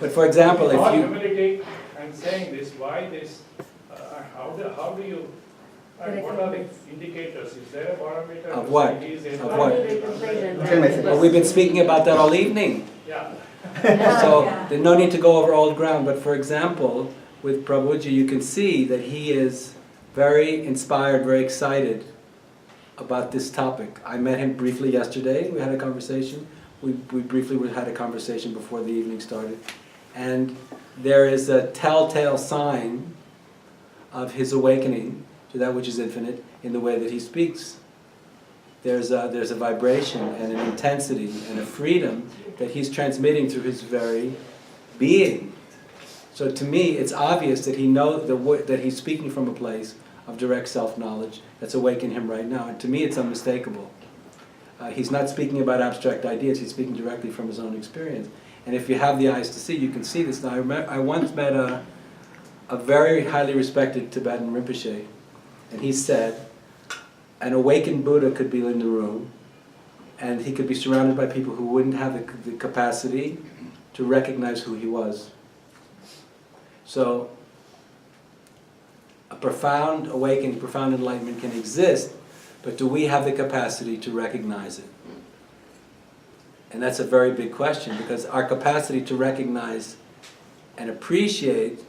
But for example, if All you... humility, I'm saying this, why this, how do you, what are the indicators? Is there a barometer? Of to what? say he is Of enlightened? what? Well, we've been speaking about that all evening. Yeah. So there's no need to go over old ground, but for example, with Prabhuji, you can see that he is very inspired, very excited about this topic. I met him briefly yesterday, we had a conversation. We briefly had a conversation before the evening started. And there is a telltale sign of his awakening to that which is infinite in the way that he speaks. There's a vibration and an intensity and a freedom that he's transmitting through his very being. So to me, it's obvious that he knows that he's speaking from a place of direct self-knowledge that's awakened him right now. And to me, it's unmistakable. He's not speaking about abstract ideas, he's speaking directly from his own experience. And if you have the eyes to see, you can see this. Now, I once met a very highly respected Tibetan Rinpoche, and he said, an awakened Buddha could be in the room, and he could be surrounded by people who wouldn't have the capacity to recognize who he was. So, a profound awakening, profound enlightenment can exist, but do we have the capacity to recognize it? And that's a very big question, because our capacity to recognize and appreciate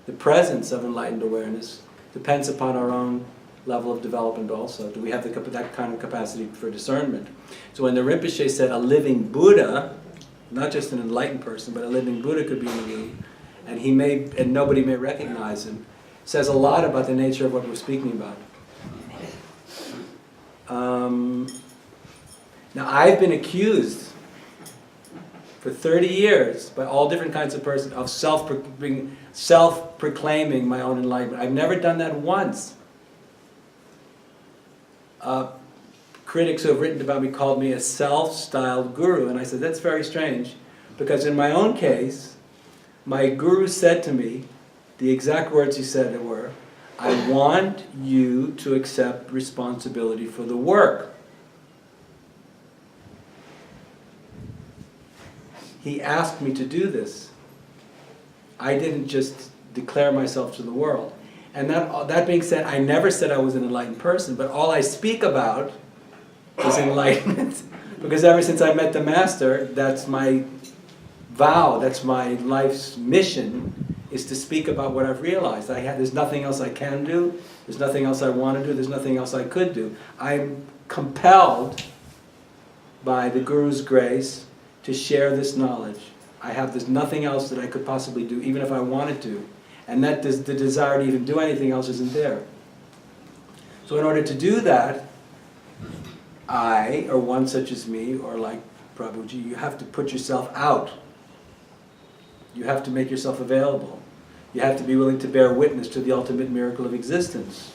the presence of enlightened awareness depends upon our own level of development also. Do we have that kind of capacity for discernment? So when the Rinpoche said a living Buddha, not just an enlightened person, but a living Buddha could be in the room, and nobody may recognize him, says a lot about the nature of what we're speaking about. Now I've been accused for 30 years by all different kinds of persons of self-proclaiming my own enlightenment. I've never done that once. Critics who have written about me called me a self-styled guru, and I said that's very strange, because in my own case, my guru said to me, the exact words he said were, I want you to accept responsibility for the work. He asked me to do this. I didn't just declare myself to the world. And that being said, I never said I was an enlightened person, but all I speak about is enlightenment. Because ever since I met the Master, that's my vow, that's my life's mission, is to speak about what I've realized. There's nothing else I can do, there's nothing else I want to do, there's nothing else I could do. I'm compelled by the Guru's grace to share this knowledge. There's nothing else that I could possibly do, even if I wanted to. And the desire to even do anything else isn't there. So in order to do that, I, or one such as me, or like Prabhuji, you have to put yourself out. You have to make yourself available. You have to be willing to bear witness to the ultimate miracle of existence.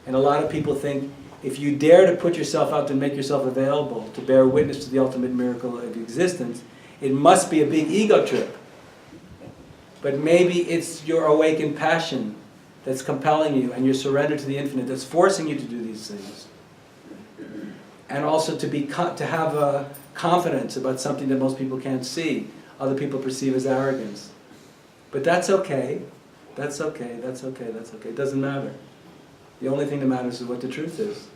And a lot of people think, if you dare to put yourself out and make yourself available to bear witness to the ultimate miracle of existence, it must be a big ego trip. But maybe it's your awakened passion that's compelling you, and your surrender to the infinite that's forcing you to do these things. And also to have a confidence about something that most people can't see, other people perceive as arrogance. But that's okay. That's okay, that's okay, that's okay. It doesn't matter. The only thing that matters is what the truth is.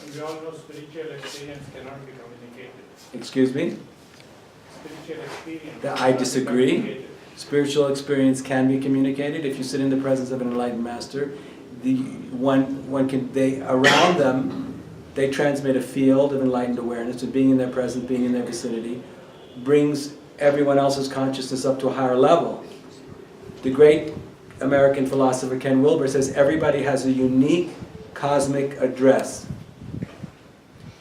And we all know spiritual experience cannot be communicated. Excuse me? Spiritual experience. I disagree. Spiritual experience can be communicated. If you sit in the presence of an enlightened master, around them, they transmit a field of enlightened awareness, and being in their presence, being in their vicinity, brings everyone else's consciousness up to a higher level. The great American philosopher Ken Wilber says everybody has a unique cosmic address.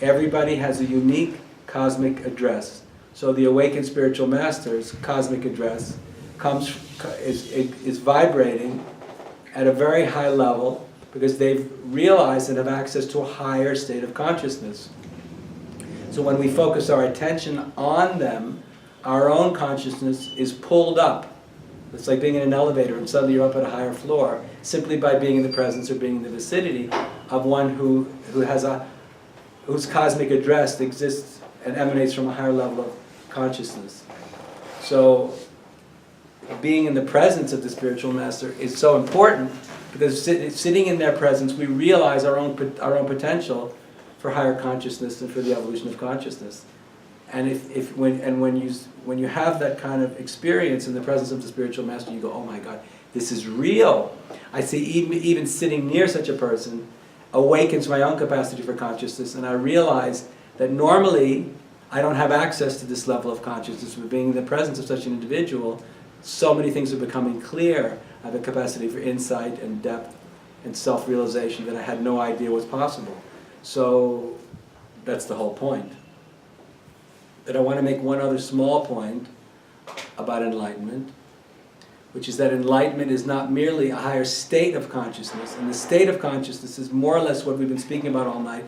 Everybody has a unique cosmic address. So the awakened spiritual master's cosmic address is vibrating at a very high level because they've realized and have access to a higher state of consciousness. So when we focus our attention on them, our own consciousness is pulled up. It's like being in an elevator and suddenly you're up at a higher floor, simply by being in the presence or being in the vicinity of one whose cosmic address exists and emanates from a higher level of consciousness. So being in the presence of the spiritual master is so important, because sitting in their presence, we realize our own potential for higher consciousness and for the evolution of consciousness. And when you have that kind of experience in the presence of the spiritual master, you go, oh my God, this is real. I see even sitting near such a person awakens my own capacity for consciousness, and I realize that normally I don't have access to this level of consciousness, but being in the presence of such an individual, so many things are becoming clear. I have a capacity for insight and depth and self-realization that I had no idea was possible. So that's the whole point. But I want to make one other small point about enlightenment, which is that enlightenment is not merely a higher state of consciousness, and the state of consciousness is more or less what we've been speaking about all night,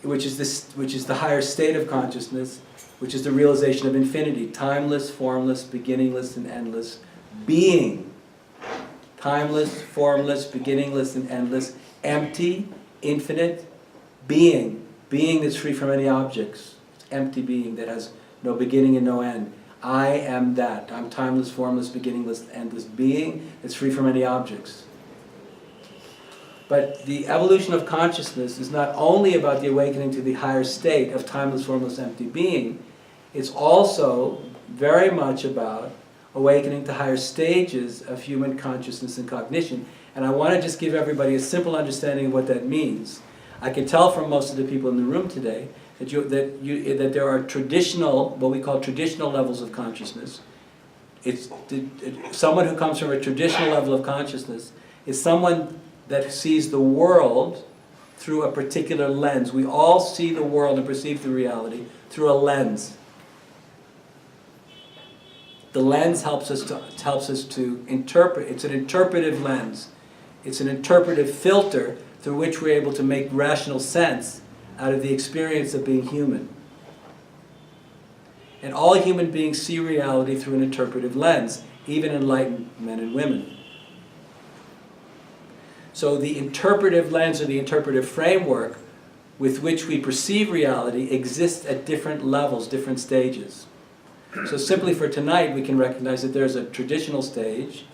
which is the higher state of consciousness, which is the realization of infinity, timeless, formless, beginningless, and endless being. Timeless, formless, beginningless, and endless, empty, infinite being. Being that's free from any objects. It's empty being that has no beginning and no end. I am that. I'm timeless, formless, beginningless, endless being that's free from any objects. But the evolution of consciousness is not only about the awakening to the higher state of timeless, formless, empty being, it's also very much about awakening to higher stages of human consciousness and cognition. And I want to just give everybody a simple understanding of what that means. I can tell from most of the people in the room today that there are traditional, what we call traditional levels of consciousness. Someone who comes from a traditional level of consciousness is someone that sees the world through a particular lens. We all see the world and perceive the reality through a lens. The lens helps us to interpret. It's an interpretive lens. It's an interpretive filter through which we're able to make rational sense out of the experience of being human. And all human beings see reality through an interpretive lens, even enlightened men and women. So the interpretive lens, or the interpretive framework with which we perceive reality, exists at different levels, different stages. So simply for tonight, we can recognize that there's a traditional stage,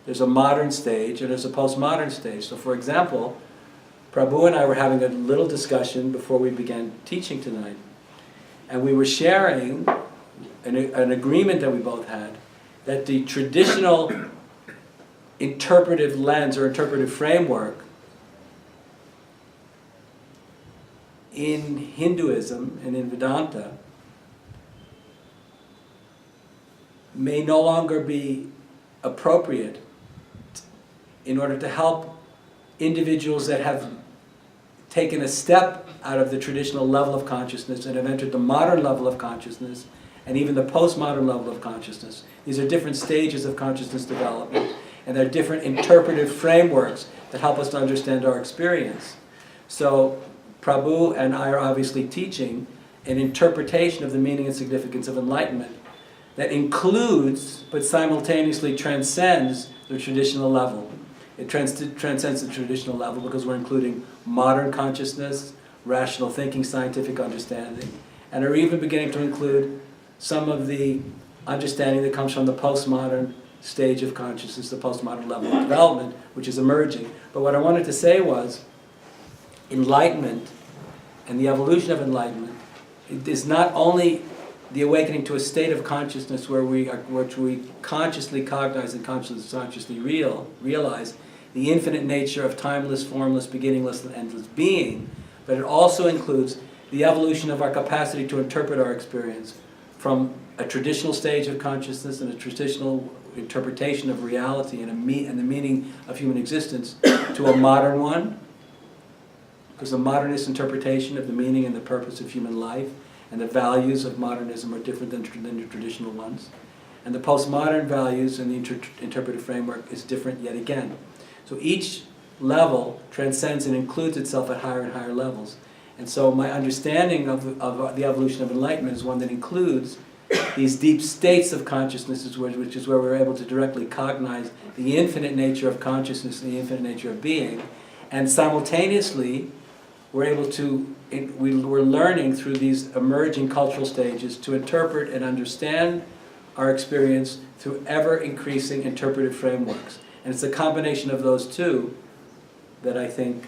there's a modern stage, and there's a postmodern stage. So for example, Prabhu and I were having a little discussion before we began teaching tonight, and we were sharing an agreement that we both had, that the traditional interpretive lens or interpretive framework in Hinduism and in Vedanta may no longer be appropriate in order to help individuals that have taken a step out of the traditional level of consciousness and have entered the modern level of consciousness and even the postmodern level of consciousness. These are different stages of consciousness development, and there are different interpretive frameworks that help us to understand our experience. So Prabhu and I are obviously teaching an interpretation of the meaning and significance of enlightenment that includes, but simultaneously transcends, the traditional level. It transcends the traditional level because we're including modern consciousness, rational thinking, scientific understanding, and are even beginning to include some of the understanding that comes from the postmodern stage of consciousness, the postmodern level of development, which is emerging. But what I wanted to say was, enlightenment and the evolution of enlightenment, it is not only the awakening to a state of consciousness which we consciously cognize and consciously realize the infinite nature of timeless, formless, beginningless, and endless being, but it also includes the evolution of our capacity to interpret our experience from a traditional stage of consciousness and a traditional interpretation of reality and the meaning of human existence to a modern one, because the modernist interpretation of the meaning and the purpose of human life and the values of modernism are different than the traditional ones. And the postmodern values and the interpretive framework is different yet again. So each level transcends and includes itself at higher and higher levels. And so my understanding of the evolution of enlightenment is one that includes these deep states of consciousness, which is where we're able to directly cognize the infinite nature of consciousness and the infinite nature of being. And simultaneously, we're learning through these emerging cultural stages to interpret and understand our experience through ever-increasing interpretive frameworks. And it's a combination of those two that I think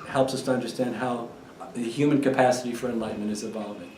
helps us to understand how the human capacity for enlightenment is evolving.